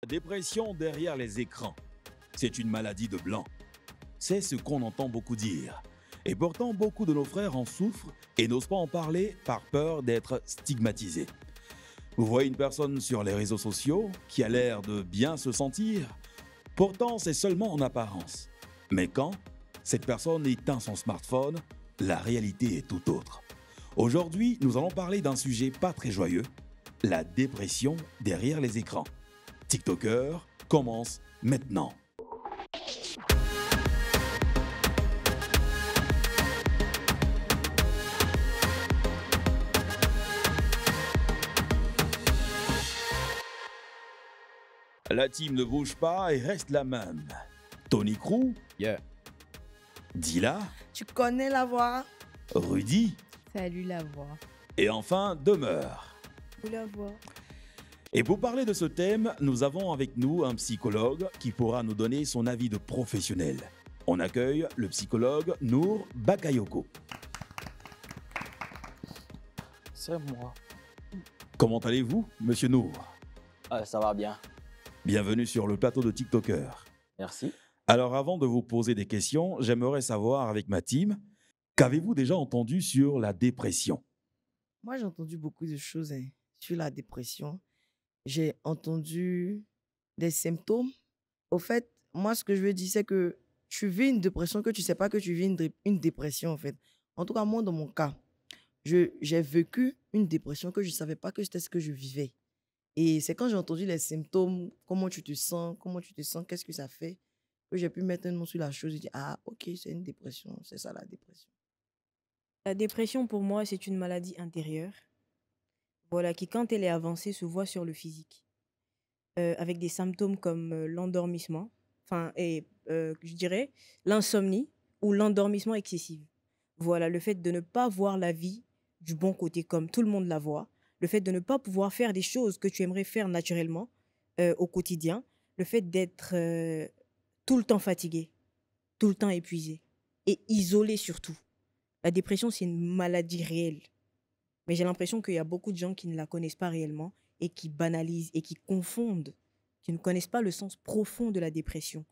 La dépression derrière les écrans, c'est une maladie de blanc. C'est ce qu'on entend beaucoup dire. Et pourtant, beaucoup de nos frères en souffrent et n'osent pas en parler par peur d'être stigmatisés. Vous voyez une personne sur les réseaux sociaux qui a l'air de bien se sentir. Pourtant, c'est seulement en apparence. Mais quand cette personne éteint son smartphone, la réalité est tout autre. Aujourd'hui, nous allons parler d'un sujet pas très joyeux, la dépression derrière les écrans. TikToker commence maintenant. La team ne bouge pas et reste la même. Tony Crew, Yeah. Dila, Tu connais la voix? Rudy Salut la voix. et enfin Demeure. Ou la voix. Et pour parler de ce thème, nous avons avec nous un psychologue qui pourra nous donner son avis de professionnel. On accueille le psychologue Nour Bakayoko. C'est moi. Comment allez-vous, monsieur Nour? Ça va bien. Bienvenue sur le plateau de TikToker. Merci. Alors avant de vous poser des questions, j'aimerais savoir avec ma team, qu'avez-vous déjà entendu sur la dépression? Moi, j'ai entendu beaucoup de choses sur la dépression. J'ai entendu des symptômes. Au fait, moi, ce que je veux dire, c'est que tu vis une dépression que tu ne sais pas que tu vis une dépression, en fait. En tout cas, moi, dans mon cas, j'ai vécu une dépression que je ne savais pas que c'était ce que je vivais. Et c'est quand j'ai entendu les symptômes, comment tu te sens, qu'est-ce que ça fait, que j'ai pu mettre un nom sur la chose et dire, ah, ok, c'est une dépression, c'est ça la dépression. La dépression, pour moi, c'est une maladie intérieure. Voilà, qui, quand elle est avancée, se voit sur le physique. Avec des symptômes comme l'endormissement, je dirais l'insomnie ou l'endormissement excessif. Voilà, le fait de ne pas voir la vie du bon côté comme tout le monde la voit, le fait de ne pas pouvoir faire des choses que tu aimerais faire naturellement au quotidien, le fait d'être tout le temps fatigué, tout le temps épuisé et isolé surtout. La dépression, c'est une maladie réelle. Mais j'ai l'impression qu'il y a beaucoup de gens qui ne la connaissent pas réellement et qui banalisent et qui confondent, qui ne connaissent pas le sens profond de la dépression.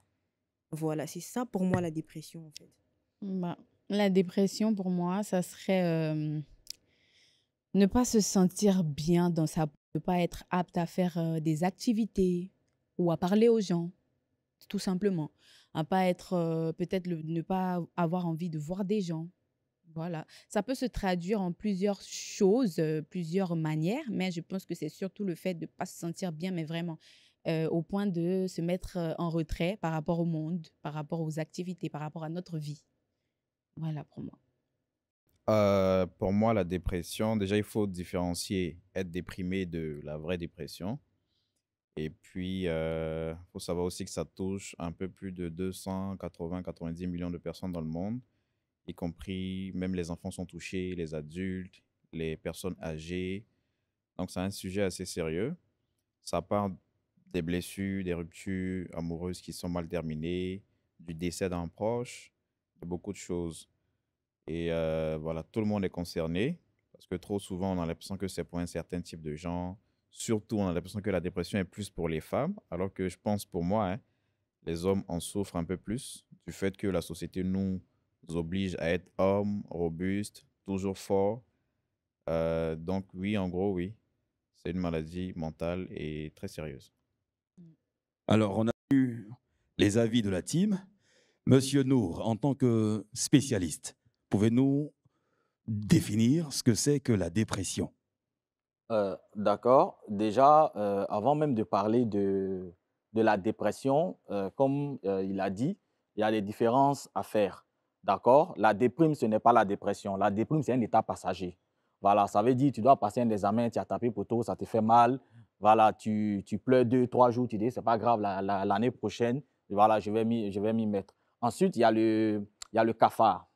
Voilà, c'est ça pour moi la dépression en fait. Bah, la dépression, pour moi, ça serait ne pas se sentir bien dans sa peau, ne pas être apte à faire des activités ou à parler aux gens, tout simplement. À pas être, peut-être ne pas avoir envie de voir des gens. Voilà. Ça peut se traduire en plusieurs choses, plusieurs manières, mais je pense que c'est surtout le fait de ne pas se sentir bien, mais vraiment au point de se mettre en retrait par rapport au monde, par rapport aux activités, par rapport à notre vie. Voilà pour moi. Pour moi, la dépression, déjà, il faut différencier être déprimé de la vraie dépression. Et puis, il faut savoir aussi que ça touche un peu plus de 280-90 millions de personnes dans le monde, y compris même les enfants sont touchés, les adultes, les personnes âgées. Donc, c'est un sujet assez sérieux. Ça part des blessures, des ruptures amoureuses qui sont mal terminées, du décès d'un proche, de beaucoup de choses. Et voilà, tout le monde est concerné parce que trop souvent, on a l'impression que c'est pour un certain type de gens. Surtout, on a l'impression que la dépression est plus pour les femmes, alors que je pense pour moi, hein, les hommes en souffrent un peu plus du fait que la société nous oblige à être hommes, robustes, toujours forts. Donc oui, en gros, oui, c'est une maladie mentale et très sérieuse. Alors on a eu les avis de la team. Monsieur Nour, en tant que spécialiste, pouvez-nous définir ce que c'est que la dépression? D'accord. Déjà, avant même de parler de la dépression, comme il a dit, il y a des différences à faire. D'accord? La déprime, ce n'est pas la dépression. La déprime, c'est un état passager. Voilà, ça veut dire tu dois passer un examen, tu as tapé poteau, ça te fait mal. Voilà, tu pleures 2, 3 jours, tu dis, c'est pas grave, l'année prochaine, voilà, je vais m'y mettre. Ensuite, il y a le cafard.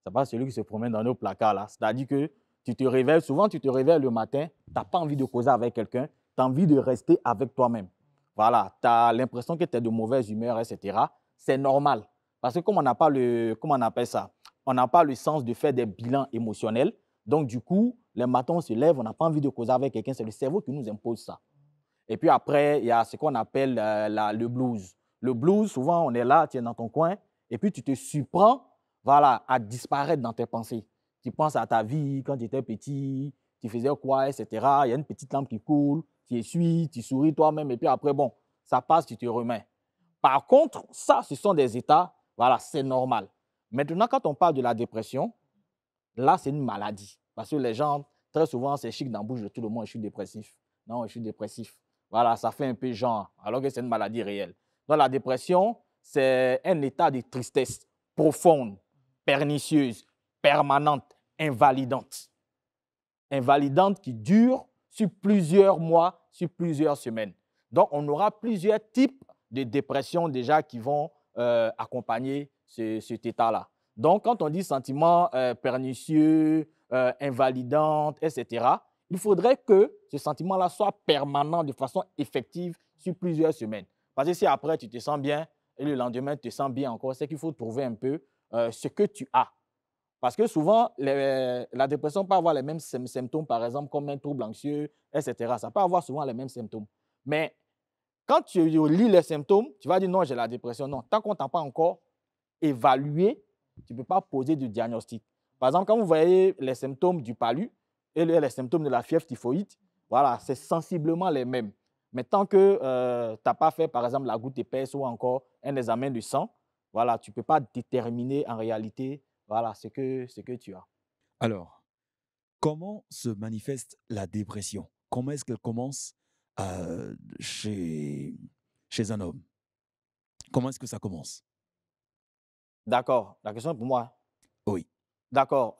C'est pas celui qui se promène dans nos placards là. C'est-à-dire que tu te réveilles, souvent tu te réveilles le matin, tu n'as pas envie de causer avec quelqu'un, tu as envie de rester avec toi-même. Voilà, tu as l'impression que tu es de mauvaise humeur, etc. C'est normal. Parce que comme on n'a pas comment on appelle ça? On n'a pas le sens de faire des bilans émotionnels. Donc du coup, les matins on se lève, on n'a pas envie de causer avec quelqu'un, c'est le cerveau qui nous impose ça. Et puis après, il y a ce qu'on appelle le blues. Le blues, souvent, on est là, tu es dans ton coin, et puis tu te surprends, voilà, à disparaître dans tes pensées. Tu penses à ta vie quand tu étais petit, tu faisais quoi, etc. Il y a une petite lampe qui coule, tu essuies, tu souris toi-même, et puis après, bon, ça passe, tu te remets. Par contre, ça, ce sont des états, voilà, c'est normal. Maintenant, quand on parle de la dépression, là, c'est une maladie. Parce que les gens, très souvent, c'est chic dans la bouche de tout le monde, je suis dépressif. Non, je suis dépressif. Voilà, ça fait un peu genre, alors que c'est une maladie réelle. Donc, la dépression, c'est un état de tristesse profonde, pernicieuse, permanente, invalidante. Invalidante qui dure sur plusieurs mois, sur plusieurs semaines. Donc, on aura plusieurs types de dépression déjà qui vont accompagner cet état-là. Donc, quand on dit sentiment pernicieux, invalidante, etc., il faudrait que ce sentiment-là soit permanent de façon effective sur plusieurs semaines. Parce que si après, tu te sens bien et le lendemain, tu te sens bien encore, c'est qu'il faut trouver un peu ce que tu as. Parce que souvent, la dépression peut avoir les mêmes symptômes, par exemple, comme un trouble anxieux, etc. Ça peut avoir souvent les mêmes symptômes. Mais quand tu lis les symptômes, tu vas dire non, j'ai la dépression. Non, tant qu'on ne t'a pas encore évalué, tu ne peux pas poser de diagnostic. Par exemple, quand vous voyez les symptômes du palu et les symptômes de la fièvre typhoïde, voilà, c'est sensiblement les mêmes. Mais tant que tu n'as pas fait, par exemple, la goutte épaisse ou encore un examen de sang, voilà, tu ne peux pas déterminer en réalité voilà, ce que tu as. Alors, comment se manifeste la dépression? Comment est-ce qu'elle commence chez, chez un homme? Comment est-ce que ça commence? D'accord, la question est pour moi. Oui. D'accord.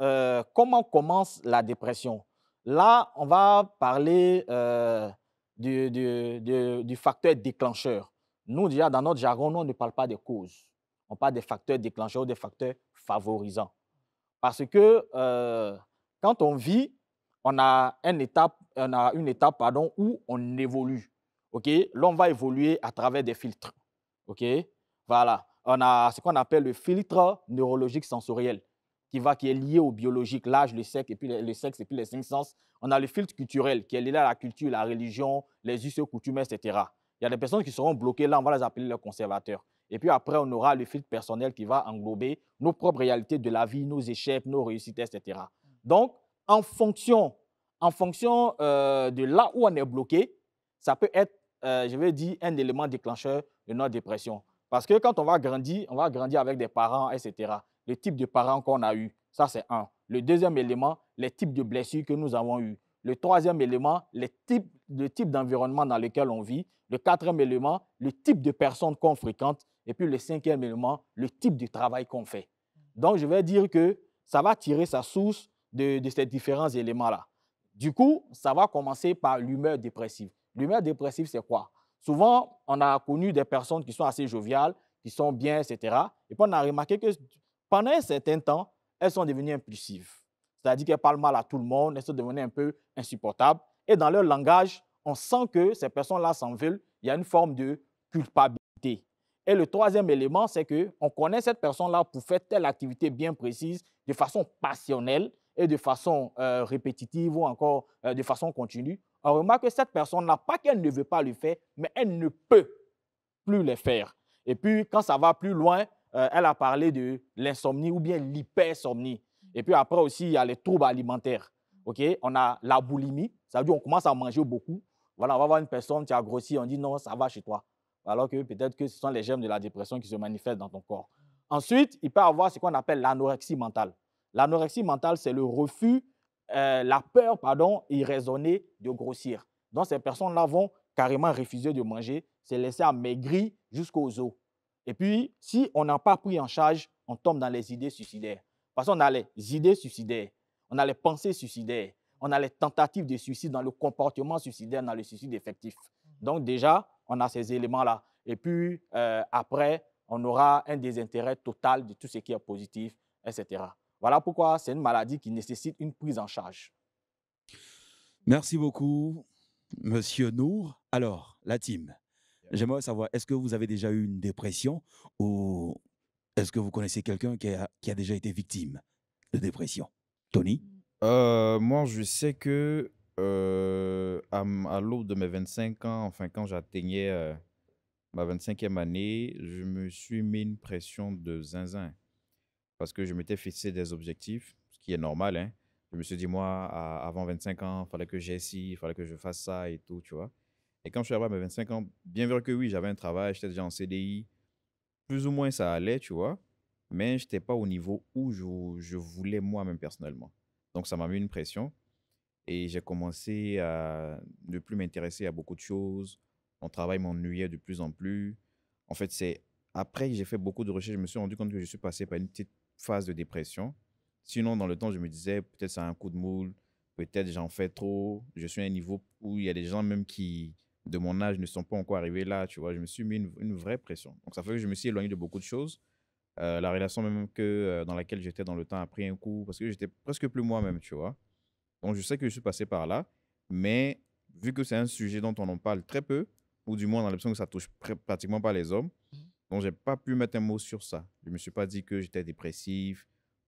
Comment commence la dépression? Là, on va parler du facteur déclencheur. Nous, déjà, dans notre jargon, nous, on ne parle pas des causes. On parle des facteurs déclencheurs ou des facteurs favorisants. Parce que quand on vit, on a une étape pardon, où on évolue. OK? Là, on va évoluer à travers des filtres. OK? Voilà. On a ce qu'on appelle le filtre neurologique sensoriel qui est lié au biologique, l'âge, le sexe et puis les cinq sens. On a le filtre culturel qui est lié à la culture, la religion, les us et coutumes, etc. Il y a des personnes qui seront bloquées là, on va les appeler les conservateurs. Et puis après, on aura le filtre personnel qui va englober nos propres réalités de la vie, nos échecs, nos réussites, etc. Donc, en fonction de là où on est bloqué, ça peut être, je vais dire, un élément déclencheur de notre dépression. Parce que quand on va grandir avec des parents, etc. Le type de parents qu'on a eu, ça c'est un. Le deuxième élément, les types de blessures que nous avons eues. Le troisième élément, le type d'environnement dans lequel on vit. Le quatrième élément, le type de personnes qu'on fréquente. Et puis le cinquième élément, le type de travail qu'on fait. Donc, je vais dire que ça va tirer sa source de ces différents éléments-là. Du coup, ça va commencer par l'humeur dépressive. L'humeur dépressive, c'est quoi? Souvent, on a connu des personnes qui sont assez joviales, qui sont bien, etc. Et puis, on a remarqué que pendant un certain temps, elles sont devenues impulsives. C'est-à-dire qu'elles parlent mal à tout le monde, elles sont devenues un peu insupportables. Et dans leur langage, on sent que ces personnes-là s'en veulent. Il y a une forme de culpabilité. Et le troisième élément, c'est qu'on connaît cette personne-là pour faire telle activité bien précise, de façon passionnelle et de façon répétitive ou encore de façon continue. On remarque que cette personne-là, pas qu'elle ne veut pas le faire, mais elle ne peut plus le faire. Et puis, quand ça va plus loin, elle a parlé de l'insomnie ou bien l'hypersomnie. Et puis après aussi, il y a les troubles alimentaires. Okay? On a la boulimie, ça veut dire qu'on commence à manger beaucoup. Voilà, on va voir une personne qui a grossi, on dit non, ça va chez toi. Alors que peut-être que ce sont les germes de la dépression qui se manifestent dans ton corps. Ensuite, il peut y avoir ce qu'on appelle l'anorexie mentale. L'anorexie mentale, c'est le refus, la peur, irraisonnée de grossir. Donc, ces personnes-là vont carrément refuser de manger, se laisser amaigrir jusqu'aux os. Et puis, si on n'a pas pris en charge, on tombe dans les idées suicidaires. Parce qu'on a les idées suicidaires, on a les pensées suicidaires, on a les tentatives de suicide dans le comportement suicidaire, dans le suicide effectif. Donc déjà, on a ces éléments-là. Et puis, après, on aura un désintérêt total de tout ce qui est positif, etc. Voilà pourquoi c'est une maladie qui nécessite une prise en charge. Merci beaucoup, Monsieur Nour. Alors, la team, j'aimerais savoir, est-ce que vous avez déjà eu une dépression ou est-ce que vous connaissez quelqu'un qui a déjà été victime de dépression? Tony? Moi, je sais que À l'aube de mes 25 ans, enfin, quand j'atteignais ma 25e année, je me suis mis une pression de zinzin parce que je m'étais fixé des objectifs, ce qui est normal, hein. Je me suis dit, moi, avant 25 ans, il fallait que j'aie ci, il fallait que je fasse ça et tout, tu vois. Et quand je suis arrivé à mes 25 ans, bien vrai que oui, j'avais un travail, j'étais déjà en CDI, plus ou moins ça allait, tu vois, mais je n'étais pas au niveau où je voulais moi-même personnellement. Donc ça m'a mis une pression et j'ai commencé à ne plus m'intéresser à beaucoup de choses. Mon travail m'ennuyait de plus en plus. En fait, c'est après que j'ai fait beaucoup de recherches, je me suis rendu compte que je suis passé par une petite phase de dépression. Sinon, dans le temps, je me disais peut-être c'est un coup de moule, peut-être j'en fais trop. Je suis à un niveau où il y a des gens même qui, de mon âge, ne sont pas encore arrivés là, tu vois. Je me suis mis une vraie pression. Donc, ça fait que je me suis éloigné de beaucoup de choses. La relation même dans laquelle j'étais dans le temps a pris un coup parce que j'étais presque plus moi-même, tu vois. Donc, je sais que je suis passé par là, mais vu que c'est un sujet dont on en parle très peu, ou du moins on a l'impression que ça touche pratiquement pas les hommes, donc j'ai pas pu mettre un mot sur ça. Je me suis pas dit que j'étais dépressif.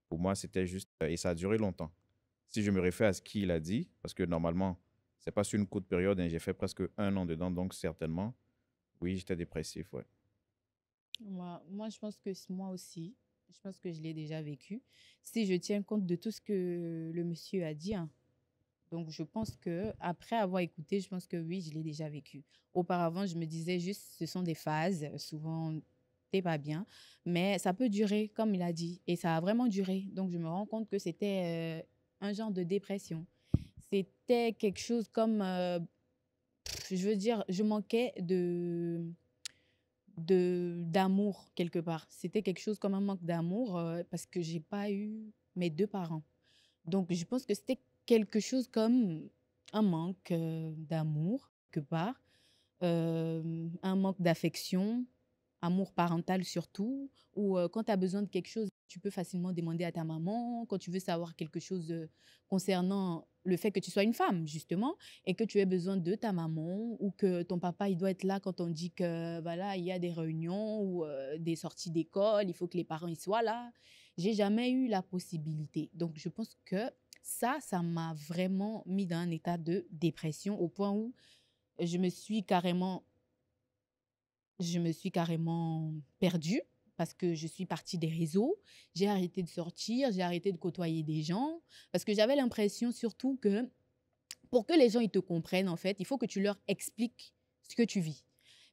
Pour moi, c'était juste, et ça a duré longtemps. Si je me réfère à ce qu'il a dit, parce que normalement, c'est pas sur une courte période, hein, j'ai fait presque 1 an dedans, donc certainement, oui, j'étais dépressif, ouais. Moi, je pense que moi aussi, je pense que je l'ai déjà vécu. Si je tiens compte de tout ce que le monsieur a dit, hein, donc je pense que après avoir écouté, je pense que oui, je l'ai déjà vécu. Auparavant, je me disais juste, ce sont des phases. Souvent, t'es pas bien, mais ça peut durer, comme il a dit, et ça a vraiment duré. Donc je me rends compte que c'était un genre de dépression. C'était quelque chose comme, je veux dire, je manquais d'amour quelque part. C'était quelque chose comme un manque d'amour parce que j'ai pas eu mes deux parents. Donc, je pense que c'était quelque chose comme un manque d'amour, quelque part, un manque d'affection, amour parental surtout, ou quand tu as besoin de quelque chose, tu peux facilement demander à ta maman, quand tu veux savoir quelque chose concernant le fait que tu sois une femme, justement, et que tu aies besoin de ta maman, ou que ton papa, il doit être là quand on dit que, voilà, il y a des réunions ou des sorties d'école, il faut que les parents ils soient là. J'ai jamais eu la possibilité. Donc, je pense que ça m'a vraiment mis dans un état de dépression au point où je me suis carrément perdue parce que je suis partie des réseaux. J'ai arrêté de sortir, j'ai arrêté de côtoyer des gens parce que j'avais l'impression surtout que pour que les gens ils te comprennent, en fait, il faut que tu leur expliques ce que tu vis.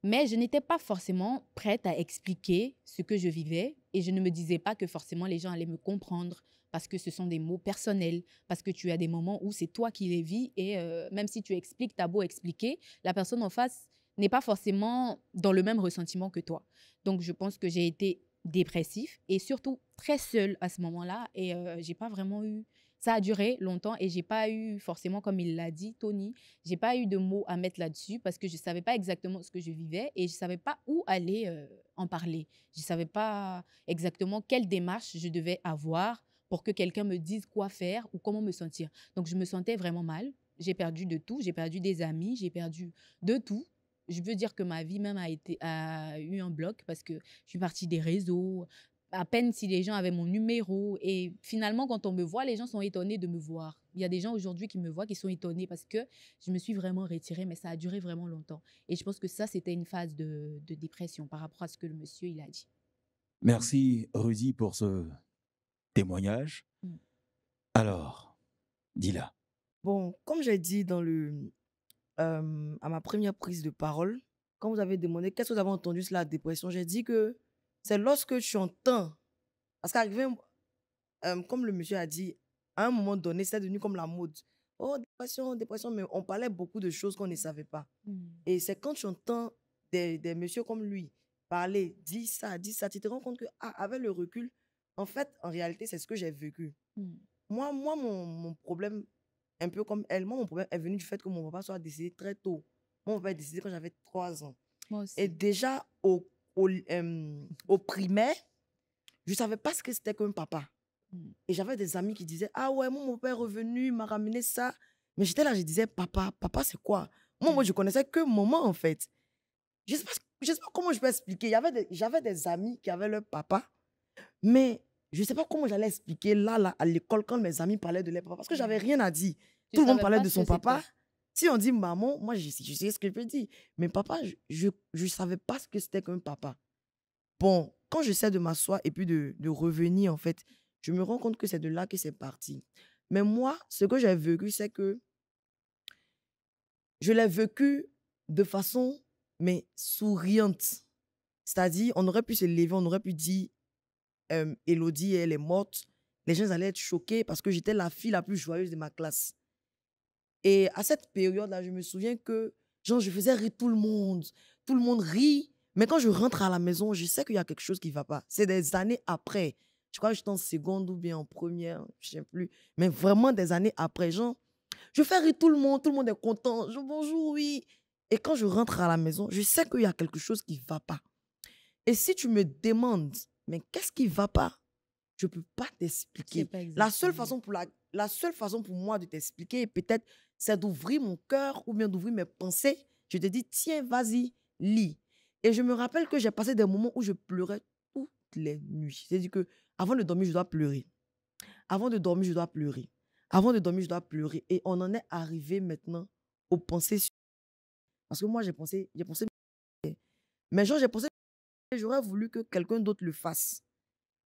Mais je n'étais pas forcément prête à expliquer ce que je vivais et je ne me disais pas que forcément les gens allaient me comprendre parce que ce sont des mots personnels, parce que tu as des moments où c'est toi qui les vis et même si tu expliques, tu as beau expliquer, la personne en face n'est pas forcément dans le même ressentiment que toi. Donc, je pense que j'ai été dépressif et surtout très seule à ce moment-là et j'ai pas vraiment eu ça a duré longtemps et j'ai pas eu forcément, comme il l'a dit, Tony, j'ai pas eu de mots à mettre là-dessus parce que je savais pas exactement ce que je vivais et je savais pas où aller en parler. Je savais pas exactement quelle démarche je devais avoir pour que quelqu'un me dise quoi faire ou comment me sentir. Donc, je me sentais vraiment mal. J'ai perdu de tout. J'ai perdu des amis. J'ai perdu de tout. Je veux dire que ma vie même a eu un bloc parce que je suis partie des réseaux, à peine si les gens avaient mon numéro. Et finalement, quand on me voit, les gens sont étonnés de me voir. Il y a des gens aujourd'hui qui me voient qui sont étonnés parce que je me suis vraiment retirée, mais ça a duré vraiment longtemps. Et je pense que ça, c'était une phase de dépression par rapport à ce que le monsieur il a dit. Merci, Rudy, pour ce témoignage. Mm. Alors, dis-la. Bon, comme j'ai dit à ma première prise de parole, quand vous avez demandé qu'est-ce que vous avez entendu sur la dépression, j'ai dit que c'est lorsque tu entends, parce qu'arrivé, comme le monsieur a dit, à un moment donné, c'était devenu comme la mode. Oh, dépression, dépression, mais on parlait beaucoup de choses qu'on ne savait pas. Et c'est quand tu entends des messieurs comme lui parler, dire ça, tu te rends compte que, avec le recul, en fait, en réalité, c'est ce que j'ai vécu. Mm. Moi, mon problème, un peu comme elle, mon problème est venu du fait que mon papa soit décédé très tôt. Mon papa est décédé quand j'avais 3 ans. Moi Et aussi. déjà, au primaire, je ne savais pas ce que c'était qu'un papa. Mm. Et j'avais des amis qui disaient, ah ouais, mon père est revenu, il m'a ramené ça. Mais j'étais là, je disais, papa, c'est quoi? Moi, je connaissais que maman, en fait. Je sais pas comment je peux expliquer. J'avais des amis qui avaient leur papa, mais je ne sais pas comment j'allais expliquer là, à l'école, quand mes amis parlaient de leur papa, parce que j'avais rien à dire. Tout le monde savais parlait pas de ce son que c'était. papa. Si on dit maman, moi, je sais ce que je peux dire. Mais papa, je ne savais pas ce que c'était qu'un papa. Bon, quand j'essaie de m'asseoir et puis de revenir, en fait, je me rends compte que c'est de là que c'est parti. Mais moi, ce que j'ai vécu, c'est que je l'ai vécu de façon, mais souriante. C'est-à-dire, on aurait pu se lever, on aurait pu dire Élodie, elle est morte. Les gens allaient être choqués parce que j'étais la fille la plus joyeuse de ma classe. Et à cette période-là, je me souviens que, genre, je faisais rire tout le monde. Tout le monde rit. Mais quand je rentre à la maison, je sais qu'il y a quelque chose qui ne va pas. C'est des années après. Je crois que j'étais en seconde ou bien en première, je ne sais plus. Mais vraiment des années après, genre, je fais rire tout le monde est content. Je, bonjour, oui. Et quand je rentre à la maison, je sais qu'il y a quelque chose qui ne va pas. Et si tu me demandes, mais qu'est-ce qui ne va pas? Je ne peux pas Je sais t'expliquer. pas La seule exactement. façon pour moi de t'expliquer, peut-être, c'est d'ouvrir mon cœur ou bien d'ouvrir mes pensées. Je te dis, tiens, vas-y, lis. Et je me rappelle que j'ai passé des moments où je pleurais toutes les nuits. C'est-à-dire que avant de dormir, je dois pleurer. Avant de dormir, je dois pleurer. Avant de dormir, je dois pleurer. Et on en est arrivé maintenant aux pensées. Parce que moi, j'ai pensé, mais genre, j'ai pensé, j'aurais voulu que quelqu'un d'autre le fasse.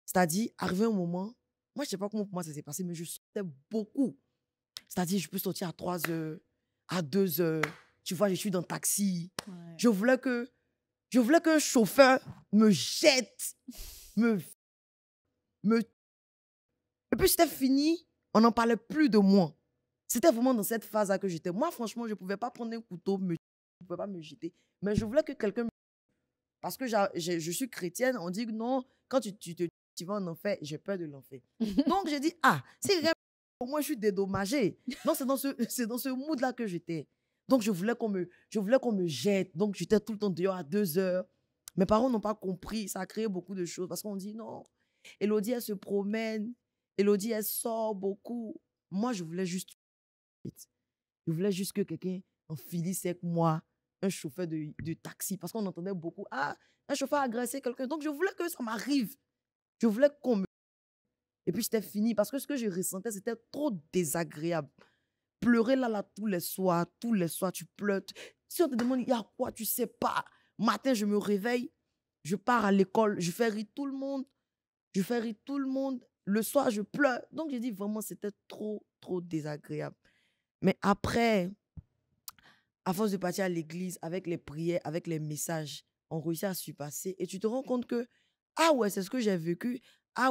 C'est-à-dire, arrivé un moment, moi, je ne sais pas comment pour moi ça s'est passé, mais je sortais beaucoup. C'est-à-dire, je peux sortir à 3 heures, à 2 heures. Tu vois, je suis dans le taxi. Ouais. Je voulais qu'un chauffeur me jette, me... Et puis, c'était fini. On n'en parlait plus de moi. C'était vraiment dans cette phase-là que j'étais. Moi, franchement, je ne pouvais pas prendre un couteau, je ne pouvais pas me jeter. Mais je voulais que quelqu'un... Parce que je suis chrétienne, on dit que non, quand tu vas en enfer, j'ai peur de l'enfer. Donc, j'ai dit, si quelqu'un... Moi, je suis dédommagée. Donc, c'est dans ce mood-là que j'étais. Donc, je voulais qu'on me jette. Donc, j'étais tout le temps dehors à 2 heures. Mes parents n'ont pas compris. Ça a créé beaucoup de choses parce qu'on dit non. Élodie, elle se promène. Élodie, elle sort beaucoup. Moi, je voulais juste que quelqu'un en filisse avec moi, un chauffeur de taxi, parce qu'on entendait beaucoup, un chauffeur a agressé quelqu'un. Donc, je voulais que ça m'arrive. Je voulais qu'on me... Et puis, c'était fini parce que ce que je ressentais, c'était trop désagréable. Pleurer là, tous les soirs, tu pleures. Si on te demande, il y a quoi, tu sais pas. Matin, je me réveille, je pars à l'école, je fais rire tout le monde. Le soir, je pleure. Donc, j'ai dit vraiment, c'était trop, trop désagréable. Mais après, à force de partir à l'église, avec les prières, avec les messages, on réussit à surpasser. Et tu te rends compte que, ouais, c'est ce que j'ai vécu.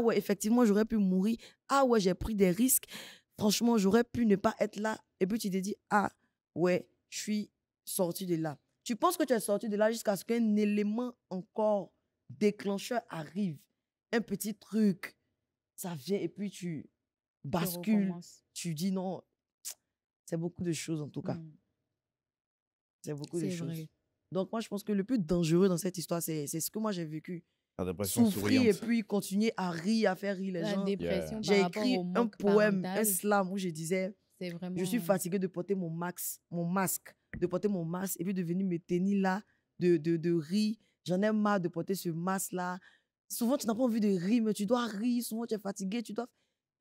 Ouais, effectivement, j'aurais pu mourir. Ouais, j'ai pris des risques. Franchement, j'aurais pu ne pas être là. Et puis, tu te dis, ouais, je suis sortie de là. Tu penses que tu es sorti de là jusqu'à ce qu'un élément encore déclencheur arrive. Un petit truc. Ça vient et puis tu Tu bascules. recommences. Tu dis non. C'est beaucoup de choses en tout cas. C'est beaucoup de C'est choses. vrai. Donc moi, je pense que le plus dangereux dans cette histoire, c'est ce que moi j'ai vécu. La dépression Souffrir et souriante. puis continuer à rire, à faire rire les La gens. dépression par J'ai rapport écrit au un manque poème, un parental, slam où je disais, c'est je vraiment... suis fatiguée de porter mon masque, de porter mon masque et puis de venir me tenir là, de rire. J'en ai marre de porter ce masque-là. Souvent, tu n'as pas envie de rire, mais tu dois rire. Souvent, tu es fatigué, tu dois...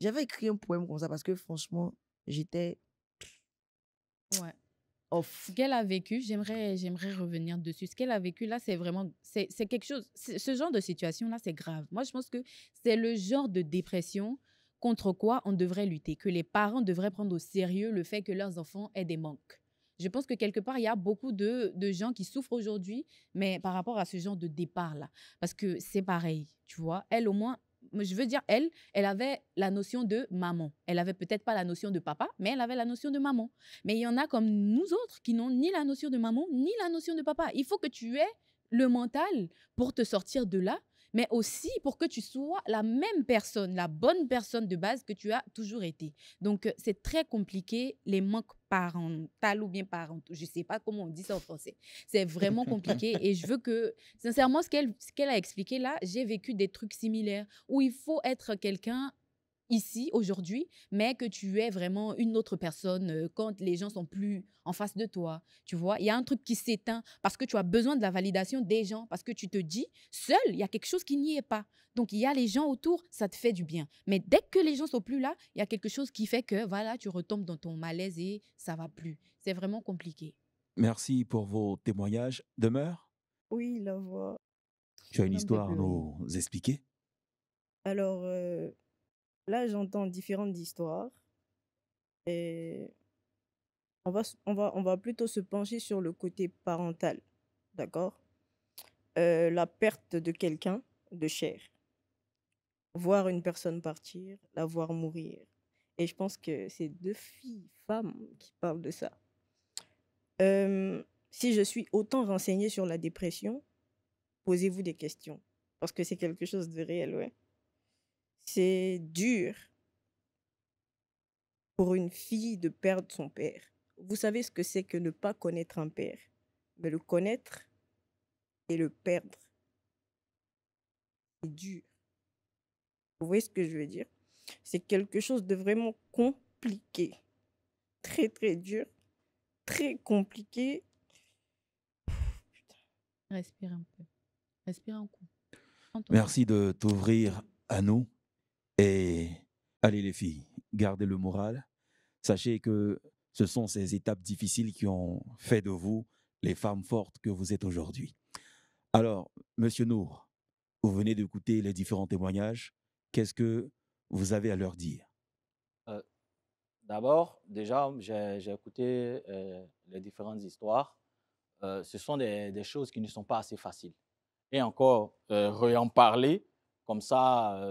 J'avais écrit un poème comme ça parce que franchement, j'étais Ouais. off. Ce qu'elle a vécu, j'aimerais revenir dessus. Ce qu'elle a vécu là, c'est vraiment, c'est quelque chose. Ce genre de situation là, c'est grave. Moi, je pense que c'est le genre de dépression contre quoi on devrait lutter, que les parents devraient prendre au sérieux le fait que leurs enfants aient des manques. Je pense que quelque part, il y a beaucoup de gens qui souffrent aujourd'hui, mais par rapport à ce genre de départ-là. Parce que c'est pareil, tu vois. Elle, au moins, je veux dire, elle avait la notion de maman. Elle avait peut-être pas la notion de papa, mais elle avait la notion de maman. Mais il y en a comme nous autres qui n'ont ni la notion de maman, ni la notion de papa. Il faut que tu aies le mental pour te sortir de là, mais aussi pour que tu sois la même personne, la bonne personne de base que tu as toujours été. Donc, c'est très compliqué, les manques parentaux ou bien parentaux. Je ne sais pas comment on dit ça en français. C'est vraiment compliqué et je veux que, sincèrement, ce qu'elle a expliqué là, j'ai vécu des trucs similaires où il faut être quelqu'un ici, aujourd'hui, mais que tu es vraiment une autre personne quand les gens sont plus en face de toi. Tu vois, il y a un truc qui s'éteint parce que tu as besoin de la validation des gens, parce que tu te dis, seul, il y a quelque chose qui n'y est pas. Donc, il y a les gens autour, ça te fait du bien. Mais dès que les gens sont plus là, il y a quelque chose qui fait que, voilà, tu retombes dans ton malaise et ça va plus. C'est vraiment compliqué. Merci pour vos témoignages. Demeure, Oui, la voix. tu as une Ça me fait histoire à pleurer. nous expliquer? Alors là, j'entends différentes histoires et on va plutôt se pencher sur le côté parental, d'accord? La perte de quelqu'un de cher, voir une personne partir, la voir mourir. Et je pense que c'est deux filles, femmes qui parlent de ça. Si je suis autant renseignée sur la dépression, posez-vous des questions. Parce que c'est quelque chose de réel, ouais. C'est dur pour une fille de perdre son père. Vous savez ce que c'est que ne pas connaître un père, mais le connaître et le perdre, c'est dur. Vous voyez ce que je veux dire? C'est quelque chose de vraiment compliqué. Très, très dur. Très compliqué. Respire un peu. Respire un coup. Prends ton temps. Merci de t'ouvrir à nous. Et allez les filles, gardez le moral. Sachez que ce sont ces étapes difficiles qui ont fait de vous les femmes fortes que vous êtes aujourd'hui. Alors, Monsieur Nour, vous venez d'écouter les différents témoignages. Qu'est-ce que vous avez à leur dire? Euh, D'abord, déjà, j'ai écouté les différentes histoires. Ce sont des choses qui ne sont pas assez faciles. Et encore, en parler comme ça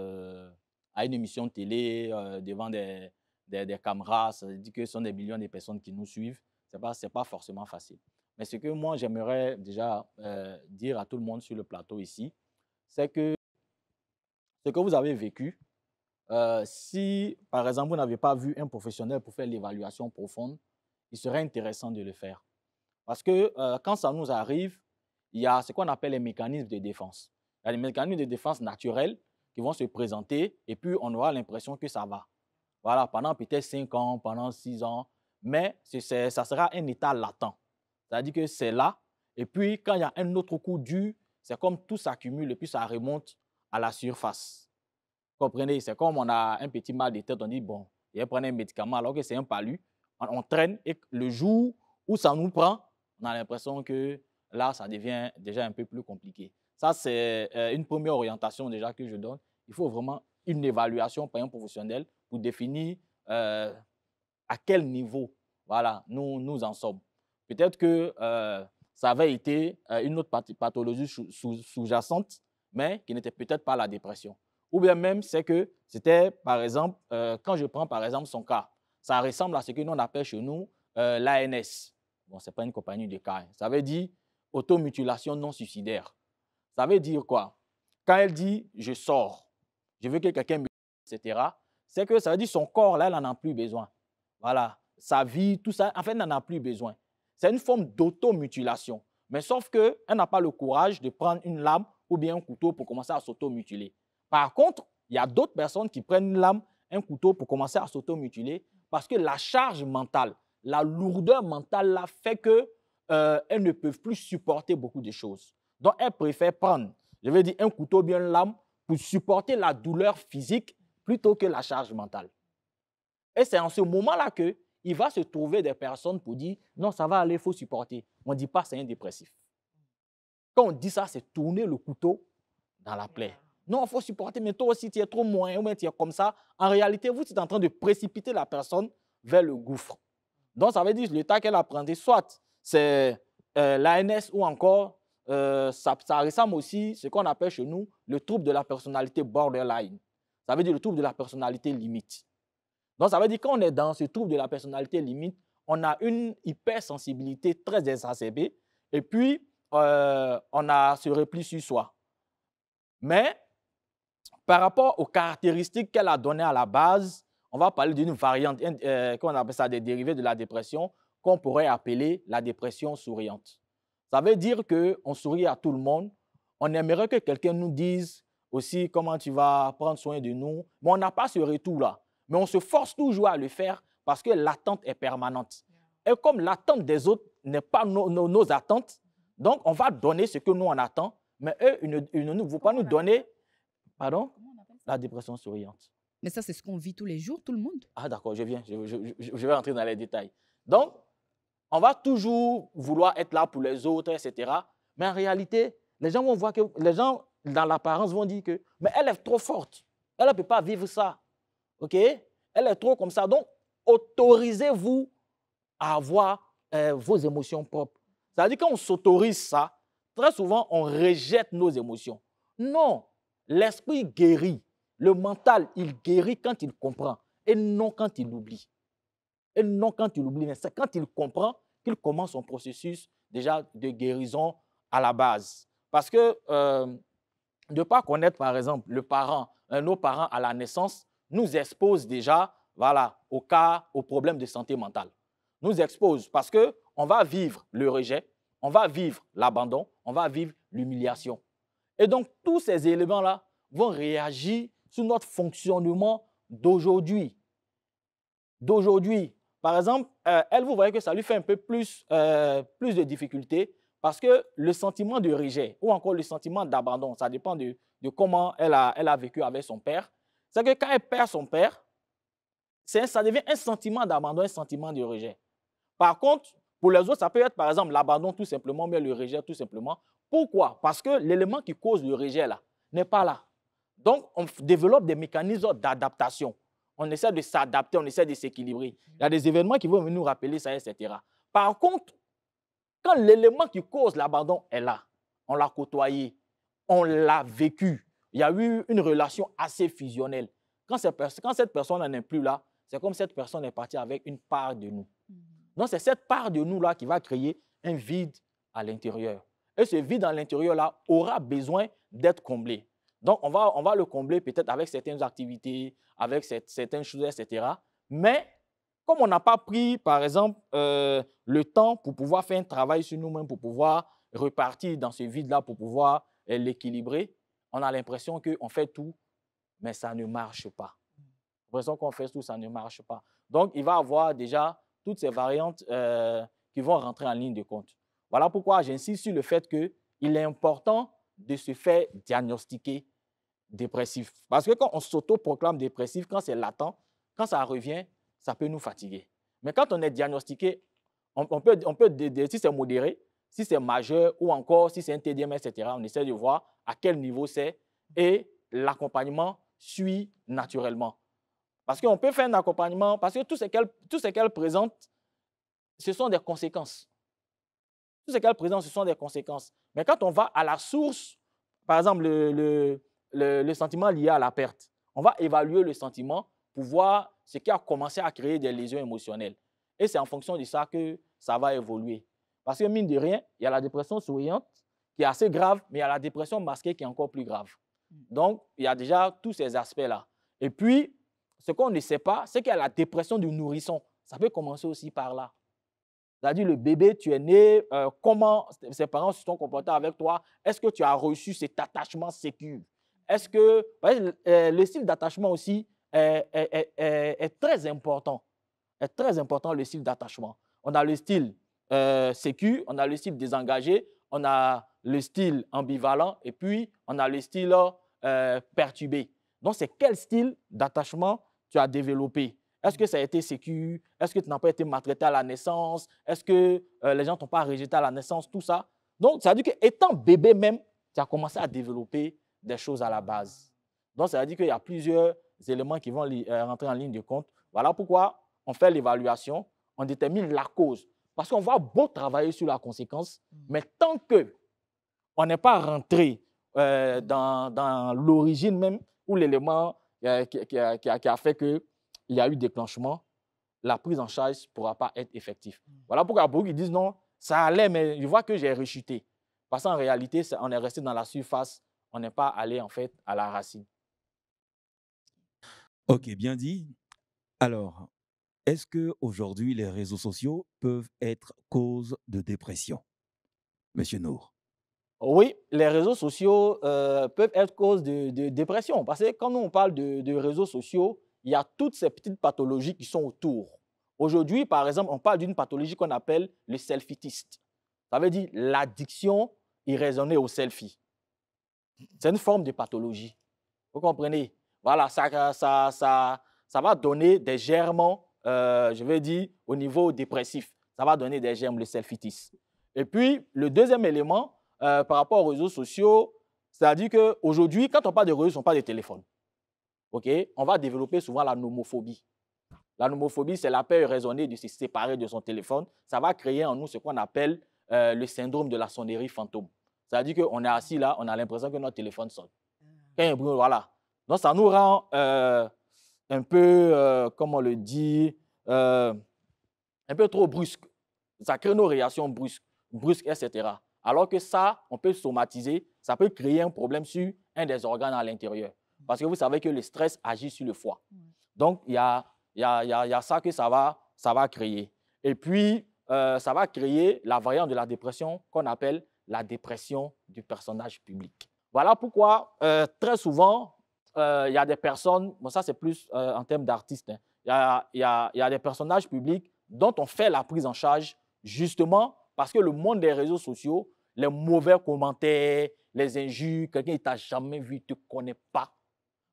à une émission de télé, devant des caméras, ça veut dire que ce sont des millions de personnes qui nous suivent. C'est pas forcément facile. Mais ce que moi, j'aimerais déjà dire à tout le monde sur le plateau ici, c'est que ce que vous avez vécu, si, par exemple, vous n'avez pas vu un professionnel pour faire l'évaluation profonde, il serait intéressant de le faire. Parce que quand ça nous arrive, il y a ce qu'on appelle les mécanismes de défense. Il y a les mécanismes de défense naturels qui vont se présenter et puis on aura l'impression que ça va. Voilà, pendant peut-être 5 ans, pendant 6 ans, mais ça sera un état latent. C'est-à-dire que c'est là, et puis quand il y a un autre coup dur, c'est comme tout s'accumule et puis ça remonte à la surface. Comprenez, c'est comme on a un petit mal de tête, on dit, bon, il va prendre un médicament alors que c'est un palu. On traîne et le jour où ça nous prend, on a l'impression que là, ça devient déjà un peu plus compliqué. Ça, c'est une première orientation déjà que je donne. Il faut vraiment une évaluation par un professionnel pour définir à quel niveau voilà, nous en sommes. Peut-être que ça avait été une autre pathologie sous-jacente, mais qui n'était peut-être pas la dépression. Ou bien même, c'est que c'était, par exemple, quand je prends par exemple son cas, ça ressemble à ce que nous on appelle chez nous l'ANS. Bon, ce n'est pas une compagnie de cas. Ça veut dire automutilation non suicidaire. Ça veut dire quoi? Quand elle dit « je sors, je veux que quelqu'un me dise, etc. », c'est que ça veut dire son corps, là, elle n'en a plus besoin. Voilà, sa vie, tout ça, en fait, elle n'en a plus besoin. C'est une forme d'automutilation. Mais sauf qu'elle n'a pas le courage de prendre une lame ou bien un couteau pour commencer à s'automutiler. Par contre, il y a d'autres personnes qui prennent une lame, un couteau pour commencer à s'automutiler parce que la charge mentale, la lourdeur mentale là, fait qu'elles ne peuvent plus supporter beaucoup de choses. Donc, elles préfèrent prendre, je vais dire, un couteau ou bien une lame pour supporter la douleur physique plutôt que la charge mentale. Et c'est en ce moment-là qu'il va se trouver des personnes pour dire « non, ça va aller, il faut supporter ». On ne dit pas c'est un dépressif. Quand on dit ça, c'est tourner le couteau dans la plaie. Non, il faut supporter, mais toi aussi, tu es trop moyen, ou bien tu es comme ça. En réalité, vous êtes en train de précipiter la personne vers le gouffre. Donc, ça veut dire l'état qu'elle a pris, soit c'est l'ANS ou encore, ça ressemble aussi à ce qu'on appelle chez nous le trouble de la personnalité borderline. Ça veut dire le trouble de la personnalité limite. Donc, ça veut dire qu'on est dans ce trouble de la personnalité limite, on a une hypersensibilité très exacerbée et puis on a ce repli sur soi. Mais par rapport aux caractéristiques qu'elle a données à la base, on va parler d'une variante, qu'on appelle ça des dérivés de la dépression, qu'on pourrait appeler la dépression souriante. Ça veut dire qu'on sourit à tout le monde. On aimerait que quelqu'un nous dise aussi comment tu vas prendre soin de nous. Mais on n'a pas ce retour-là. Mais on se force toujours à le faire parce que l'attente est permanente. Et comme l'attente des autres n'est pas nos attentes, donc on va donner ce que nous on attend, mais eux, ils ne vont pas nous donner, pardon, la dépression souriante. Mais ça, c'est ce qu'on vit tous les jours, tout le monde. Ah d'accord, je vais rentrer dans les détails. Donc, on va toujours vouloir être là pour les autres, etc. Mais en réalité, les gens vont voir que, les gens dans l'apparence vont dire que, mais elle est trop forte, elle ne peut pas vivre ça, ok? Elle est trop comme ça. Donc, autorisez-vous à avoir vos émotions propres. C'est-à-dire quand on s'autorise ça, très souvent, on rejette nos émotions. Non, l'esprit guérit. Le mental, il guérit quand il comprend et non quand il oublie. Et non quand il oublie, mais c'est quand il comprend qu'il commence son processus déjà de guérison à la base. Parce que de ne pas connaître, par exemple, nos parents à la naissance, nous expose déjà voilà, aux problèmes de santé mentale. Nous expose parce qu'on va vivre le rejet, on va vivre l'abandon, on va vivre l'humiliation. Et donc, tous ces éléments-là vont réagir sur notre fonctionnement d'aujourd'hui. Par exemple, elle, vous voyez que ça lui fait un peu plus de difficultés parce que le sentiment de rejet ou encore le sentiment d'abandon, ça dépend de comment elle a vécu avec son père. C'est que quand elle perd son père, ça devient un sentiment d'abandon, un sentiment de rejet. Par contre, pour les autres, ça peut être par exemple l'abandon tout simplement, mais le rejet tout simplement. Pourquoi? Parce que l'élément qui cause le rejet là n'est pas là. Donc, on développe des mécanismes d'adaptation. On essaie de s'adapter, on essaie de s'équilibrer. Il y a des événements qui vont nous rappeler ça, etc. Par contre, quand l'élément qui cause l'abandon est là, on l'a côtoyé, on l'a vécu, il y a eu une relation assez fusionnelle. Quand cette personne n'en est plus là, c'est comme cette personne est partie avec une part de nous. Donc, c'est cette part de nous-là qui va créer un vide à l'intérieur. Et ce vide à l'intérieur-là aura besoin d'être comblé. Donc, on va le combler peut-être avec certaines activités, avec certaines choses, etc. Mais comme on n'a pas pris, par exemple, le temps pour pouvoir faire un travail sur nous-mêmes, pour pouvoir repartir dans ce vide-là, pour pouvoir l'équilibrer, on a l'impression qu'on fait tout, mais ça ne marche pas. L'impression qu'on fait tout, ça ne marche pas. Donc, il va y avoir déjà toutes ces variantes qui vont rentrer en ligne de compte. Voilà pourquoi j'insiste sur le fait qu'il est important de se faire diagnostiquer dépressif. Parce que quand on s'auto-proclame dépressif, quand c'est latent, quand ça revient, ça peut nous fatiguer. Mais quand on est diagnostiqué, on peut si c'est modéré, si c'est majeur ou encore si c'est un TDM, etc., on essaie de voir à quel niveau c'est et l'accompagnement suit naturellement. Parce qu'on peut faire un accompagnement, parce que tout ce qu'elle présente, ce sont des conséquences. Tout ce qu'elle présente, ce sont des conséquences. Mais quand on va à la source, par exemple, le sentiment lié à la perte, on va évaluer le sentiment pour voir ce qui a commencé à créer des lésions émotionnelles. Et c'est en fonction de ça que ça va évoluer. Parce que mine de rien, il y a la dépression souriante qui est assez grave, mais il y a la dépression masquée qui est encore plus grave. Donc, il y a déjà tous ces aspects-là. Et puis, ce qu'on ne sait pas, c'est qu'il y a la dépression du nourrisson. Ça peut commencer aussi par là. C'est-à-dire, le bébé, tu es né, comment ses parents se sont comportés avec toi? Est-ce que tu as reçu cet attachement sécure? Est-ce que le style d'attachement aussi est très important? Est très important le style d'attachement. On a le style sécure, on a le style désengagé, on a le style ambivalent et puis on a le style perturbé. Donc, c'est quel style d'attachement tu as développé? Est-ce que ça a été sécure? Est-ce que tu n'as pas été maltraité à la naissance? Est-ce que les gens ne t'ont pas rejeté à la naissance? Tout ça. Donc, ça veut dire qu'étant bébé même, tu as commencé à développer des choses à la base. Donc, ça veut dire qu'il y a plusieurs éléments qui vont rentrer en ligne de compte. Voilà pourquoi on fait l'évaluation, on détermine la cause. Parce qu'on va beau travailler sur la conséquence, mais tant qu'on n'est pas rentré dans l'origine même, ou l'élément qui a fait qu'il y a eu déclenchement, la prise en charge ne pourra pas être effective. Voilà pourquoi beaucoup qui disent non, ça allait, mais je vois que j'ai rechuté. Parce qu'en réalité, on est resté dans la surface, on n'est pas allé en fait à la racine. Ok, bien dit. Alors, est-ce qu'aujourd'hui, les réseaux sociaux peuvent être cause de dépression? Monsieur Nour. Oui, les réseaux sociaux peuvent être cause de dépression. Parce que quand nous, on parle de réseaux sociaux, il y a toutes ces petites pathologies qui sont autour. Aujourd'hui, par exemple, on parle d'une pathologie qu'on appelle le selfitiste. Ça veut dire l'addiction irraisonnée au selfie. C'est une forme de pathologie. Vous comprenez? Voilà, ça va donner des germes, je vais dire, au niveau dépressif. Ça va donner des germes, le selfitis. Et puis, le deuxième élément, par rapport aux réseaux sociaux, c'est-à-dire qu'aujourd'hui, quand on parle de réseaux, on parle de téléphone. Okay? On va développer souvent la nomophobie. La nomophobie, c'est la peur irraisonnée de se séparer de son téléphone. Ça va créer en nous ce qu'on appelle le syndrome de la sonnerie fantôme. C'est-à-dire qu'on est assis là, on a l'impression que notre téléphone sonne. Quand il y a un bruit, voilà. Donc, ça nous rend un peu, comment on le dit, un peu trop brusque. Ça crée nos réactions brusques, etc. Alors que ça, on peut somatiser, ça peut créer un problème sur un des organes à l'intérieur. Parce que vous savez que le stress agit sur le foie. Donc, il y a ça que ça va créer. Et puis, ça va créer la variante de la dépression qu'on appelle la dépression du personnage public. Voilà pourquoi, très souvent, il y a des personnes, bon, ça c'est plus en termes d'artistes, hein, il y a des personnages publics dont on fait la prise en charge justement parce que le monde des réseaux sociaux, les mauvais commentaires, les injures, quelqu'un ne t'a jamais vu, ne te connaît pas.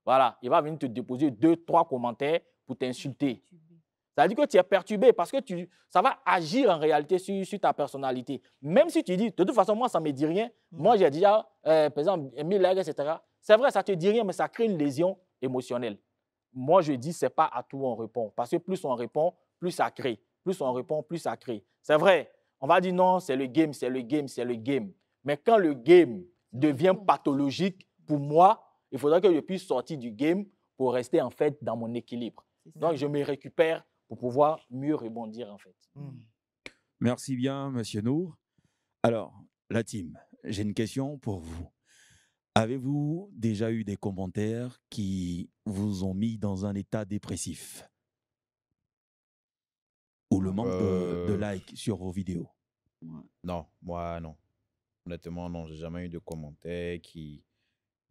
Voilà, il va venir te déposer 2, 3 commentaires pour t'insulter. Ça veut dire que tu es perturbé parce que ça va agir en réalité sur ta personnalité. Même si tu dis, de toute façon, moi, ça ne me dit rien. Moi, j'ai déjà, par exemple, 1000 likes, etc. C'est vrai, ça ne te dit rien, mais ça crée une lésion émotionnelle. Moi, je dis, ce n'est pas à tout on répond. Parce que plus on répond, plus ça crée. Plus on répond, plus ça crée. C'est vrai, on va dire non, c'est le game, c'est le game, c'est le game. Mais quand le game devient pathologique, pour moi, il faudrait que je puisse sortir du game pour rester en fait dans mon équilibre. Donc, je me récupère pour pouvoir mieux rebondir en fait. Merci bien, Monsieur Nour. Alors, la team, j'ai une question pour vous. Avez-vous déjà eu des commentaires qui vous ont mis dans un état dépressif? Ou le manque de likes sur vos vidéos? Non, moi non. Honnêtement, non, j'ai jamais eu de commentaires qui...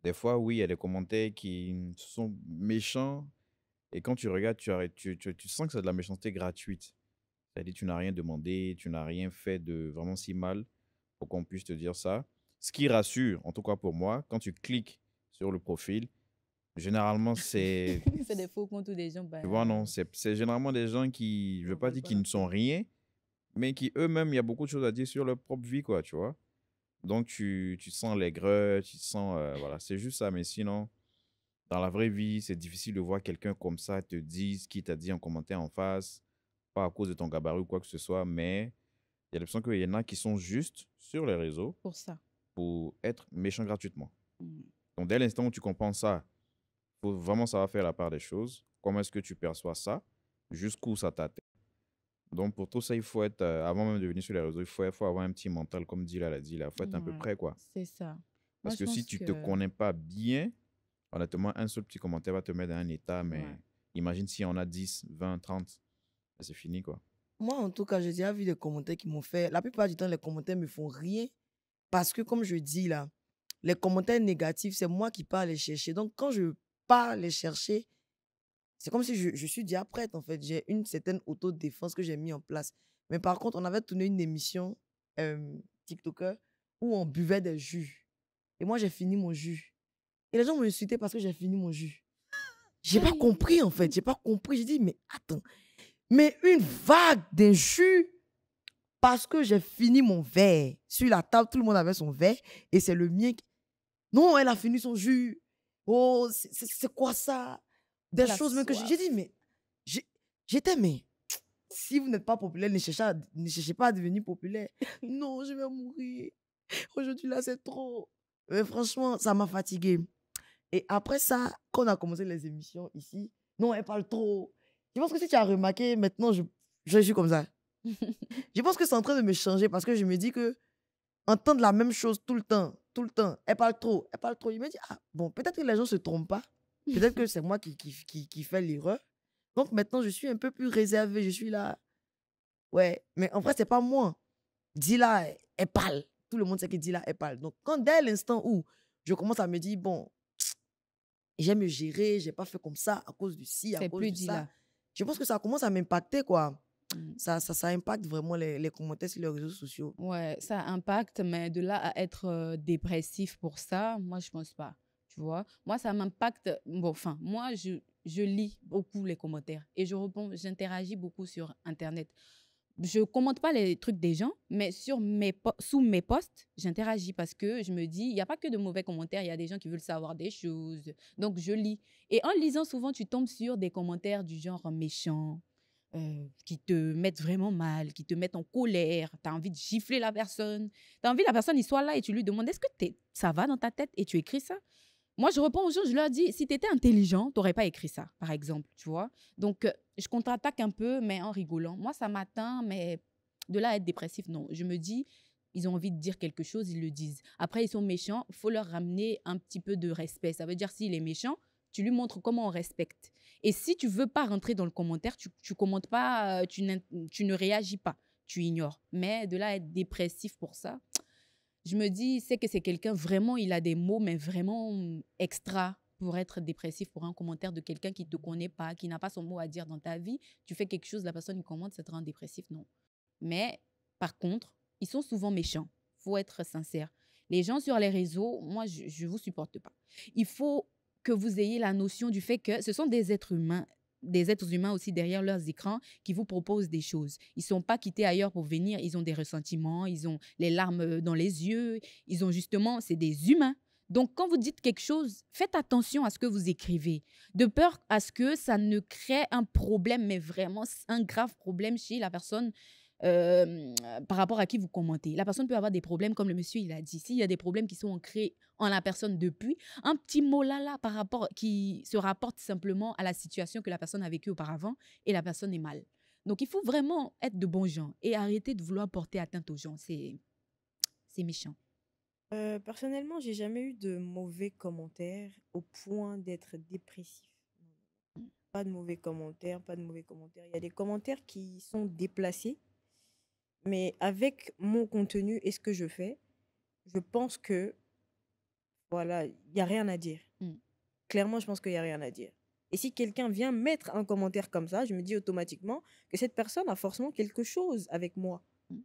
Des fois, oui, il y a des commentaires qui sont méchants. Et quand tu regardes, tu sens que c'est de la méchanceté gratuite. C'est-à-dire tu n'as rien demandé, tu n'as rien fait de vraiment si mal pour qu'on puisse te dire ça. Ce qui rassure, en tout cas pour moi, quand tu cliques sur le profil, généralement, c'est... C'est des faux comptes ou des gens... Tu vois, non, c'est généralement des gens qui, je ne veux pas dire qu'ils ne sont rien, mais qui eux-mêmes, il y a beaucoup de choses à dire sur leur propre vie, quoi, tu vois. Donc, tu sens l'aigreur, tu sens... voilà, c'est juste ça, mais sinon... Dans la vraie vie, c'est difficile de voir quelqu'un comme ça te dire ce qu'il t'a dit en commentaire en face, pas à cause de ton gabarit ou quoi que ce soit, mais il y a l'impression qu'il y en a qui sont justes sur les réseaux Pour ça. pour être méchants gratuitement. Donc, dès l'instant où tu comprends ça, faut vraiment savoir faire la part des choses. Comment est-ce que tu perçois ça? Jusqu'où ça t'atteint? Donc, pour tout ça, il faut être, avant même de venir sur les réseaux, il faut avoir un petit mental, comme Dila l'a dit, il faut être un peu prêt, quoi. C'est ça. Parce que si tu ne te connais pas bien, honnêtement, un seul petit commentaire va te mettre dans un état, mais imagine si on a 10, 20, 30, c'est fini, quoi. Moi, en tout cas, j'ai déjà vu des commentaires qui m'ont fait... La plupart du temps, les commentaires me font rien parce que, comme je dis là, les commentaires négatifs, c'est moi qui pars les chercher. Donc, quand je pars les chercher, c'est comme si je suis déjà prête, en fait. J'ai une certaine autodéfense que j'ai mis en place. Mais par contre, on avait tourné une émission TikToker où on buvait des jus. Et moi, j'ai fini mon jus. Et les gens m'ont insulté parce que j'ai fini mon jus. J'ai pas compris, en fait. J'ai pas compris. J'ai dit, mais attends. Mais une vague d'un jus parce que j'ai fini mon verre. Sur la table, tout le monde avait son verre. Et c'est le mien qui... Non, elle a fini son jus. Oh, c'est quoi ça? Des choses même que j'ai dit, mais... J'étais, mais... Si vous n'êtes pas populaire, ne cherchez pas à devenir populaire. Non, je vais mourir. Aujourd'hui, là, c'est trop. Mais franchement, ça m'a fatiguée. Et après ça, quand on a commencé les émissions ici, non, elle parle trop. Je pense que si tu as remarqué, maintenant, je suis comme ça. Je pense que c'est en train de me changer parce que je me dis que entendre la même chose tout le temps, elle parle trop, elle parle trop. Je me dis, ah, bon, peut-être que les gens ne se trompent pas. Peut-être que c'est moi qui fais l'erreur. Donc maintenant, je suis un peu plus réservée. Je suis là. Ouais, mais en vrai, c'est pas moi. Dis là, elle parle. tout le monde sait que Dila est pâle. Donc, quand dès l'instant où je commence à me dire, bon, j'aime me gérer, j'ai pas fait comme ça à cause du ci, à C'est cause plus de ça, Dila. je pense que ça commence à m'impacter, quoi. Mm. Ça impacte vraiment les commentaires sur les réseaux sociaux. Ouais, ça impacte, mais de là à être dépressif pour ça, moi, je pense pas. Tu vois, moi, ça m'impacte. Bon, enfin, moi, je lis beaucoup les commentaires et je réponds, j'interagis beaucoup sur Internet. Je commente pas les trucs des gens, mais sous mes posts, j'interagis parce que je me dis, il n'y a pas que de mauvais commentaires, il y a des gens qui veulent savoir des choses. Donc, je lis. Et en lisant, souvent, tu tombes sur des commentaires du genre méchant, qui te mettent vraiment mal, qui te mettent en colère. Tu as envie de gifler la personne. Tu as envie que la personne il soit là et tu lui demandes, est-ce que ça va dans ta tête? Et tu écris ça. Moi, je réponds aux gens, je leur dis, si tu étais intelligent, tu n'aurais pas écrit ça, par exemple, tu vois. Donc, je contre-attaque un peu, mais en rigolant. Moi, ça m'atteint, mais de là à être dépressif, non. Je me dis, ils ont envie de dire quelque chose, ils le disent. Après, ils sont méchants, il faut leur ramener un petit peu de respect. Ça veut dire, s'il est méchant, tu lui montres comment on respecte. Et si tu veux pas rentrer dans le commentaire, tu commentes pas, tu ne réagis pas, tu ignores. Mais de là à être dépressif pour ça, je me dis, c'est que c'est quelqu'un vraiment, il a des mots, mais vraiment extra pour être dépressif pour un commentaire de quelqu'un qui ne te connaît pas, qui n'a pas son mot à dire dans ta vie. Tu fais quelque chose, la personne, il commente, ça te rend dépressif, non. Mais par contre, ils sont souvent méchants. Il faut être sincère. Les gens sur les réseaux, moi, je ne vous supporte pas. Il faut que vous ayez la notion du fait que ce sont des êtres humains aussi derrière leurs écrans qui vous proposent des choses. Ils ne sont pas quittés ailleurs pour venir, ils ont des ressentiments, ils ont les larmes dans les yeux, ils ont justement, c'est des humains. Donc, quand vous dites quelque chose, faites attention à ce que vous écrivez, de peur à ce que ça ne crée un problème, mais vraiment un grave problème chez la personne par rapport à qui vous commentez. La personne peut avoir des problèmes, comme le monsieur il a dit. S'il y a des problèmes qui sont ancrés en la personne depuis, un petit mot là par rapport qui se rapporte simplement à la situation que la personne a vécue auparavant et la personne est mal. Donc, il faut vraiment être de bons gens et arrêter de vouloir porter atteinte aux gens. C'est méchant. Personnellement, j'ai jamais eu de mauvais commentaires au point d'être dépressif. Pas de mauvais commentaires, pas de mauvais commentaires. Il y a des commentaires qui sont déplacés, mais avec mon contenu et ce que je fais, je pense que, voilà, il n'y a rien à dire. Mm. Clairement, je pense qu'il n'y a rien à dire. Et si quelqu'un vient mettre un commentaire comme ça, je me dis automatiquement que cette personne a forcément quelque chose avec moi. Mm.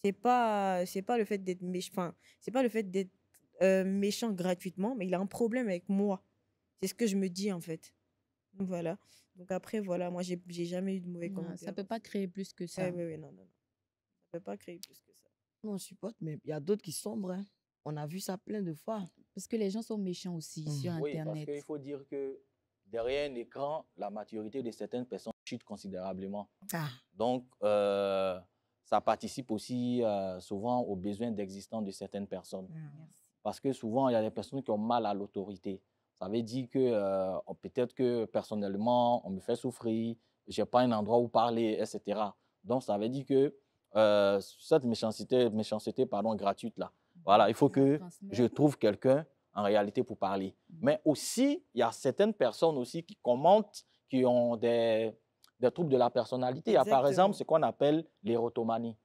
C'est pas le fait d'être méchant, enfin, c'est pas le fait d'être méchant gratuitement, mais il a un problème avec moi. C'est ce que je me dis en fait. Donc voilà. Donc après, voilà, moi, j'ai jamais eu de mauvais Non, commentaires. ça ne peut pas créer plus que ça. Oui, non. Ça peut pas créer plus que ça. On supporte, mais il y a d'autres qui sombrent. Hein. On a vu ça plein de fois. Parce que les gens sont méchants aussi sur Oui, parce Internet. qu'il faut dire que derrière un écran, la maturité de certaines personnes chute considérablement. Ah. Donc, ça participe aussi souvent aux besoins d'existence de certaines personnes. Parce que souvent, il y a des personnes qui ont mal à l'autorité. Ça veut dire que peut-être que personnellement, on me fait souffrir, je n'ai pas un endroit où parler, etc. Donc, ça veut dire que cette méchanceté gratuite, là, voilà, il faut que je trouve quelqu'un en réalité pour parler. Mais aussi, il y a certaines personnes aussi qui commentent, qui ont des troubles de la personnalité. Il y a par exemple ce qu'on appelle l'érotomanie.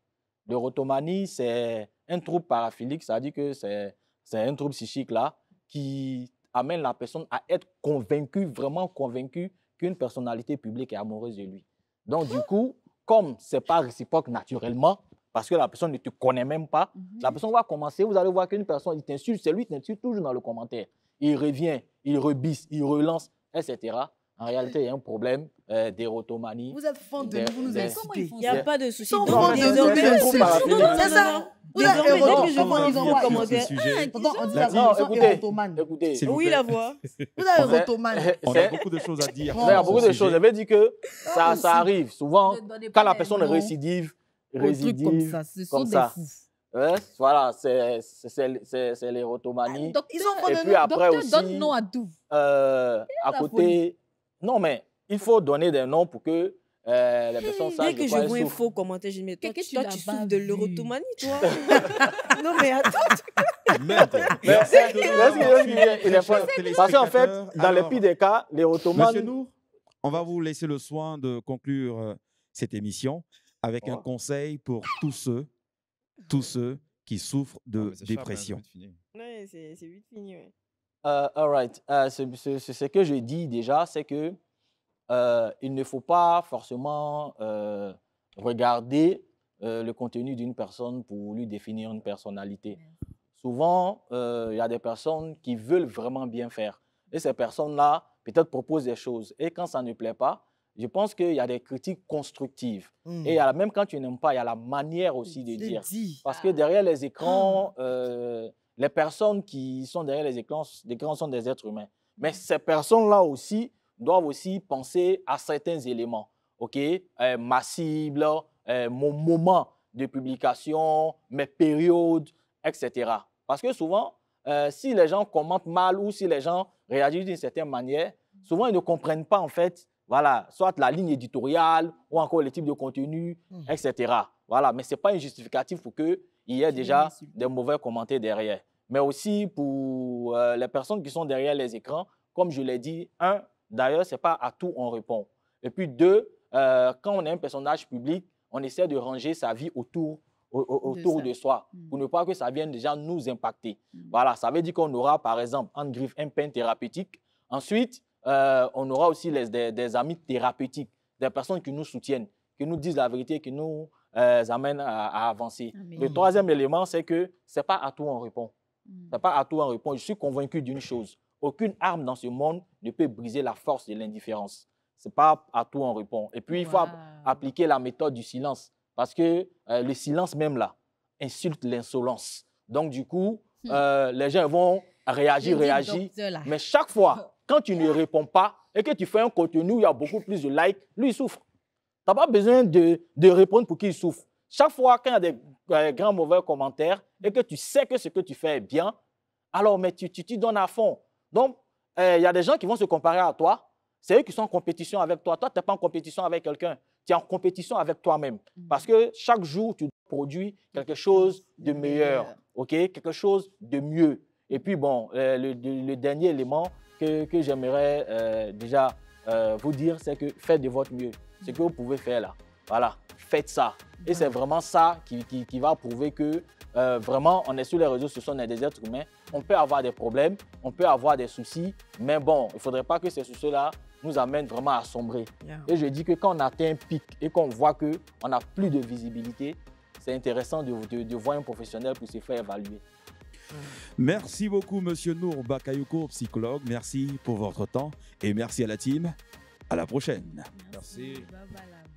L'érotomanie, c'est un trouble paraphilique, c'est-à-dire que c'est un trouble psychique là, qui amène la personne à être convaincue, vraiment convaincue qu'une personnalité publique est amoureuse de lui. Donc du coup, comme ce n'est pas réciproque naturellement, parce que la personne ne te connaît même pas, la personne va commencer, vous allez voir qu'une personne, il t'insulte, c'est lui qui t'insulte toujours dans le commentaire. Il revient, il rebisse, il relance, etc. En réalité, il y a un problème d'érotomanie. Vous êtes fan de nous, vous nous incitez. Il n'y a pas de souci. Sont Non, fan de désormais, c'est ça. Vous êtes désormais, dès que je vois érotomane. un nouveau commentaire, Pourtant, on dit Là, ça, non, ils sont érotomanes. écoutez. S'il vous oui, plaît. la voix. Vous êtes érotomane. On a beaucoup de choses à dire. Il y a beaucoup de sur ce choses. Je sujet. vais dire que ça arrive souvent Ne donnez quand pas la les personne noms récidive aux trucs comme ça. Ce sont comme des ça. fous. Ouais, voilà, c'est l'érotomanie. Docteur, Ils ont fan Et de puis nous. après docteur, aussi, donne nom à tout. à la côté, non mais il faut donner des noms pour que les personnes sachent Dès que de je quoi elles vois un souffrent. faux commentaire, je dis, mais toi, Que tu toi, l'as tu pas souffres de vu. l'érotomanie, toi. Non, mais attends. Merde. Mais Merci de nous avoir suivis, il est chers pas- parce qu'en fait, téléspectateurs. dans les Alors, pires des cas, Monsieur l'érotomane. Nour, on va vous laisser le soin de conclure cette émission avec un Ouais. conseil pour tous ceux qui souffrent Ah, de mais c'est sharp, hein, c'est dépression. vite fini. Ouais, c'est vite fini, ouais. All right. Ce que je dis déjà, c'est que il ne faut pas forcément regarder le contenu d'une personne pour lui définir une personnalité. Souvent, il y a des personnes qui veulent vraiment bien faire. Et ces personnes-là, peut-être, proposent des choses. Et quand ça ne plaît pas, je pense qu'il y a des critiques constructives. Et il y a même quand tu n'aimes pas, il y a la manière aussi de dire. Parce que derrière les écrans, les personnes qui sont derrière les écrans sont des êtres humains. Mais ces personnes-là aussi doivent aussi penser à certains éléments. OK? Ma cible, mon moment de publication, mes périodes, etc. Parce que souvent, si les gens commentent mal ou si les gens réagissent d'une certaine manière, souvent ils ne comprennent pas en fait, voilà, soit la ligne éditoriale ou encore le type de contenu, etc. Voilà, mais ce n'est pas un justificatif pour qu'il y ait déjà des mauvais commentaires derrière. Mais aussi pour les personnes qui sont derrière les écrans, comme je l'ai dit, d'ailleurs, ce n'est pas à tout on répond. Et puis deux, quand on est un personnage public, on essaie de ranger sa vie autour de soi, pour ne pas que ça vienne déjà nous impacter. Voilà, ça veut dire qu'on aura, par exemple, en griffe, un pain thérapeutique. Ensuite, on aura aussi des amis thérapeutiques, des personnes qui nous soutiennent, qui nous disent la vérité, qui nous amènent à avancer. Le troisième élément, c'est que ce n'est pas à tout on répond. Ce n'est pas à tout on répond. Je suis convaincu d'une chose. Aucune arme dans ce monde ne peut briser la force de l'indifférence. Ce n'est pas à tout on répond. Et puis, il faut appliquer la méthode du silence. Parce que le silence même là insulte l'insolence. Donc du coup, les gens vont réagir. Mais chaque fois, quand tu ne réponds pas et que tu fais un contenu où il y a beaucoup plus de likes, lui, il souffre. Tu n'as pas besoin de répondre pour qu'il souffre. Chaque fois, quand il y a des grands mauvais commentaires et que tu sais que ce que tu fais est bien, alors mais tu t'y donnes à fond. Donc, il y a des gens qui vont se comparer à toi. C'est eux qui sont en compétition avec toi. Toi, tu n'es pas en compétition avec quelqu'un. Tu es en compétition avec toi-même. Parce que chaque jour, tu produis quelque chose de meilleur, okay? Quelque chose de mieux. Et puis, bon, le dernier élément que j'aimerais déjà vous dire, c'est que faites de votre mieux. Ce que vous pouvez faire là, voilà, faites ça. Et c'est vraiment ça qui va prouver que vraiment, on est sur les réseaux sociaux, on est des êtres humains. On peut avoir des problèmes, on peut avoir des soucis, mais bon, il ne faudrait pas que ces soucis-là nous amènent vraiment à sombrer. Et je dis que quand on atteint un pic et qu'on voit qu'on n'a plus de visibilité, c'est intéressant de voir un professionnel pour se faire évaluer. Merci beaucoup, Monsieur Nour Bakayoko, psychologue. Merci pour votre temps et merci à la team. À la prochaine. Merci. Bye bye.